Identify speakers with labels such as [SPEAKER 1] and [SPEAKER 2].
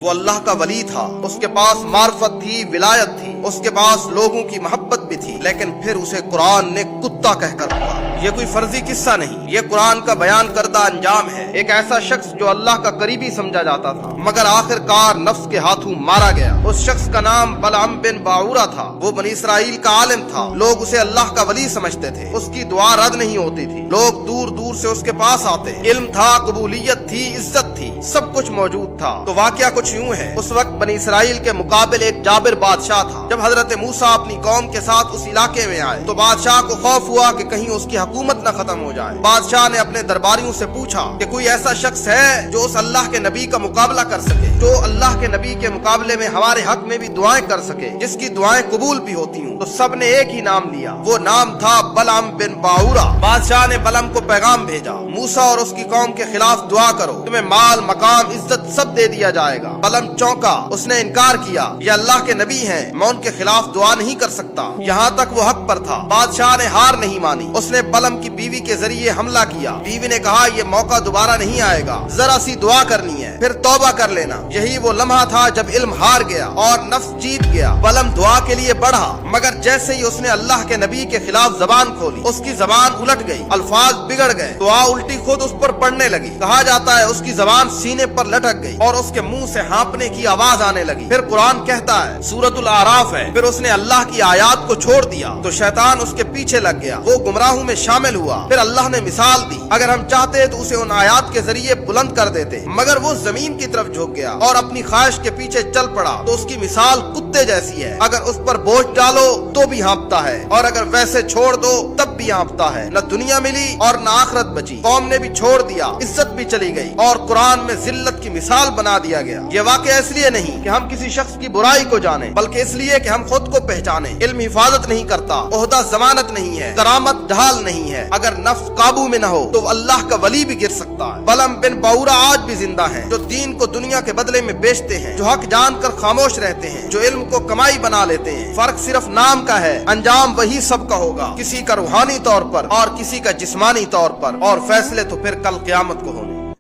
[SPEAKER 1] وہ اللہ کا ولی تھا، اس کے پاس معرفت تھی، ولایت تھی، اس کے پاس لوگوں کی محبت بھی تھی، لیکن پھر اسے قرآن نے کتا کہہ کر کہا۔ یہ کوئی فرضی قصہ نہیں، یہ قرآن کا بیان کردہ انجام ہے۔ ایک ایسا شخص جو اللہ کا قریبی سمجھا جاتا تھا مگر آخر کار نفس کے ہاتھوں مارا گیا۔ اس شخص کا نام بلعم بن باعورہ تھا۔ وہ بنی اسرائیل کا عالم تھا، لوگ اسے اللہ کا ولی سمجھتے تھے۔ اس کی دعا رد نہیں ہوتی تھی، لوگ دور دور سے اس کے پاس آتے۔ علم تھا، قبولیت تھی، عزت تھی، سب کچھ موجود تھا۔ تو واقعہ کچھ یوں ہے، اس وقت بنی اسرائیل کے مقابل ایک جابر بادشاہ تھا۔ جب حضرت موسیٰ اپنی قوم کے ساتھ اس علاقے میں آئے تو بادشاہ کو خوف ہوا کہ کہیں اس کی حکومت نہ ختم ہو جائے۔ بادشاہ نے اپنے درباریوں سے پوچھا کہ کوئی ایسا شخص ہے جو اس اللہ کے نبی کا مقابلہ کر سکے، جو اللہ کے نبی کے مقابلے میں ہمارے حق میں بھی دعائیں کر سکے، جس کی دعائیں قبول بھی ہوتی ہوں۔ تو سب نے ایک ہی نام لیا، وہ نام تھا بلعم بن باعورہ۔ بادشاہ نے بلعم کو پیغام بھیجا، موسیٰ اور اس کی قوم کے خلاف دعا کرو، تمہیں مال، مقام، عزت سب دے دیا جائے گا۔ بلعم چونکا، اس نے انکار کیا، یہ اللہ کے نبی ہیں، میں ان کے خلاف دعا نہیں کر سکتا۔ یہاں تک وہ حق پر تھا، بادشاہ نے ہار نہیں مانی، اس نے بلعم کی بیوی کے ذریعے حملہ کیا۔ بیوی نے کہا یہ موقع دوبارہ نہیں آئے گا، ذرا سی دعا کرنی ہے، پھر توبہ کر لینا۔ یہی وہ لمحہ تھا جب علم ہار گیا اور نفس جیت گیا۔ بلعم دعا کے لیے بڑھا، مگر جیسے ہی اس نے اللہ کے نبی کے خلاف زبان کھولی، اس کی زبان الٹ گئی، الفاظ بگڑ گئے، دعا الٹی خود اس پر پڑنے لگی۔ کہا جاتا ہے اس کی زبان سینے پر لٹک گئی اور اس کے منہ سے ہانپنے کی آواز آنے لگی۔ پھر قرآن کہتا ہے، سورۃ الاعراف ہے، پھر اس نے اللہ کی آیات کو چھوڑ دیا تو شیطان اس کے پیچھے لگ گیا، وہ گمراہوں میں شامل ہوا۔ پھر اللہ نے مثال دی، اگر ہم چاہتے تو اسے ان آیات کے ذریعے بلند کر دیتے، مگر وہ زمین کی طرف جھک گیا اور اپنی خواہش کے پیچھے چل پڑا، تو اس کی مثال کتے جیسی ہے، اگر اس پر بوجھ ڈالو تو بھی ہانپتا ہے اور اگر ویسے چھوڑ دو تب بھی ہانپتا ہے۔ نہ دنیا ملی اور نہ آخرت بچی، قوم نے بھی چھوڑ دیا، عزت بھی چلی گئی اور قرآن میں ذلت کی مثال بنا دیا گیا۔ یہ واقعہ اس لیے نہیں کہ ہم کسی شخص کی برائی کو جانیں، بلکہ اس لیے کہ ہم خود کو پہچانیں۔ علم حفاظت نہیں کرتا، عہدہ ضمانت نہیں ہے، کرامت ڈھال نہیں ہے۔ اگر نفس قابو میں نہ ہو تو اللہ کا ولی بھی گر سکتا ہے۔ بلعم بن باعورہ آج بھی زندہ ہیں، جو دین کو دنیا کے بدلے میں بیچتے ہیں، جو حق جان کر خاموش رہتے ہیں، جو علم کو کمائی بنا لیتے ہیں۔ فرق صرف نام کا ہے، انجام وہی سب کا ہوگا، کسی کا روحانی طور پر اور کسی کا جسمانی طور پر، اور فیصلے تو پھر کل قیامت کو ہوں گے۔